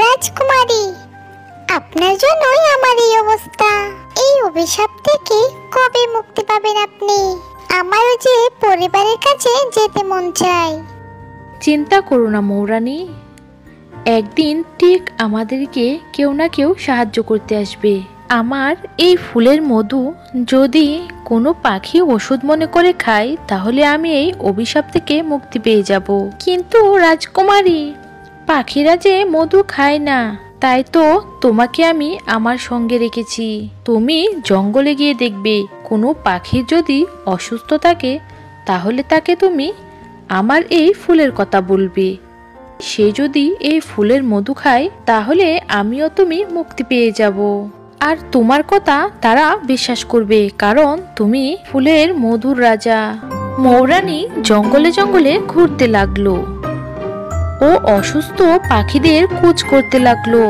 রাজকুমারী, আপনার জন্যই আমার এই অবস্থা। এই অভিশাপ থেকে কবে মুক্তি পাবেন আপনি? আমারও যে পরিবারের কাছে যেতে মন চায়। চিন্তা করো না মৌরানী, একদিন ঠিক আমাদেরকে কেউ না কেউ সাহায্য করতে আসবে। আমার এই ফুলের মধু যদি কোনো পাখি ওষুধ মনে করে খায়, তাহলে আমি এই অভিশাপ থেকে মুক্তি পেয়ে যাব। কিন্তু রাজকুমারী, পাখিরা যে মধু খায় না, তাই তো তোমাকে আমি আমার সঙ্গে রেখেছি। তুমি জঙ্গলে গিয়ে দেখবে কোনো পাখির যদি অসুস্থ থাকে, তাহলে তাকে তুমি আমার এই ফুলের কথা বলবে। সে যদি এই ফুলের মধু খায়, তাহলে আমিও তুমি মুক্তি পেয়ে যাব। আর তোমার কথা তারা বিশ্বাস করবে, কারণ তুমি ফুলের মধুর রাজা। মৌরানী জঙ্গলে জঙ্গলে ঘুরতে লাগলো ও অসুস্থ পাখিদের খোঁজ করতে লাগলো।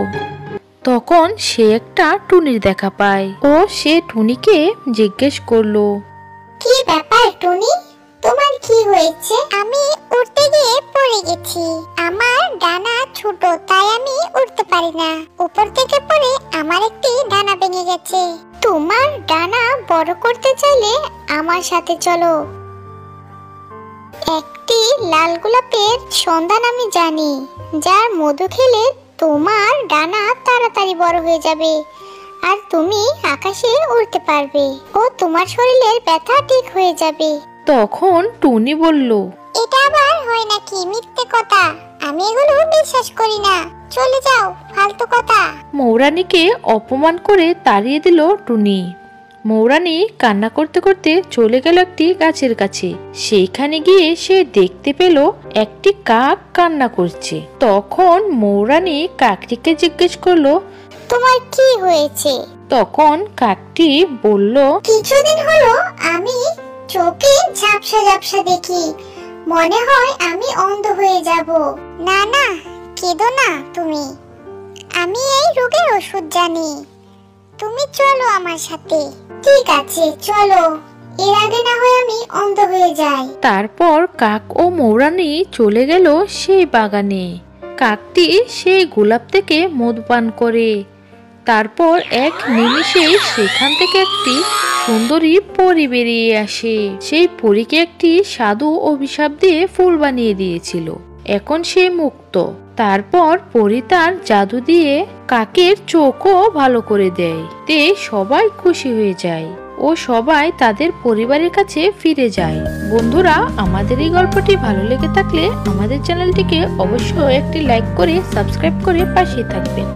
তখন সে একটা টুনির দেখা পায় ও সে টুনিকে জিজ্ঞেস করলো, কি ব্যাপার টুনি, তোমার কি হয়েছে? আমি উড়তে গিয়ে পড়ে গেছি। আমার ডানা ছোট, তাই আমি উড়তে পারি না। উপর থেকে পড়ে আমার একটি ডানা ভেঙে গেছে। তোমার ডানা বড় করতে চাইলে আমার সাথে চলো। একটি লাল গোলাপের সন্ধান আমি জানি, যার মধু খেলে তোমার ডানা তাড়াতাড়ি বড় হয়ে যাবে আর তুমি আকাশে উড়তে পারবে ও তোমার শরীরের ব্যথা ঠিক হয়ে যাবে। তখন টুনি বলল, এটা আবার হয় নাকি? মিথ্যে কথা, আমি এগুলো বিশ্বাস করি না। চলে যাও, ফালতু কথা। মৌরানীকে অপমান করে তাড়িয়ে দিল টুনি। মৌরানী কান্না করতে করতে চলে গেল একটি গাছের কাছে। সেইখানে গিয়ে সে দেখতে পেল একটি কাক কান্না করছে। তখন মৌরানী কাকটিকে জিজ্ঞেস করলো, তোমার কি হয়েছে? তখন কাকটি বলল, কিছুদিন হলো আমি চোখে ঝাপসা ঝাপসা দেখি, মনে হয় আমি অন্ধ হয়ে যাব। না না, কেঁদো না তুমি, আমি এই রোগের ওষুধ জানি। তুমি চলো আমার সাথে। ঠিক আছে চলো, এর আগে না হয় আমি অন্ধ হয়ে যাই। তারপর কাক ও মৌরানী চলে গেল সেই বাগানে। কাকটি সেই গোলাপ থেকে মধু পান করে। তারপর এক নিমিষে সেখান থেকে একটি সুন্দরী পরী বেরিয়ে আসে। সেই পরীকে একটি সাধু অভিশাপ দিয়ে ফুল বানিয়ে দিয়েছিল। এখন সে মুক্ত। তারপর পরী তার জাদু দিয়ে কাকের চোখও ভালো করে দেয়। তে সবাই খুশি হয়ে যায় ও সবাই তাদের পরিবারের কাছে ফিরে যায়। বন্ধুরা, আমাদের এই গল্পটি ভালো লেগে থাকলে আমাদের চ্যানেলটিকে অবশ্যই একটি লাইক করে সাবস্ক্রাইব করে পাশে থাকবেন।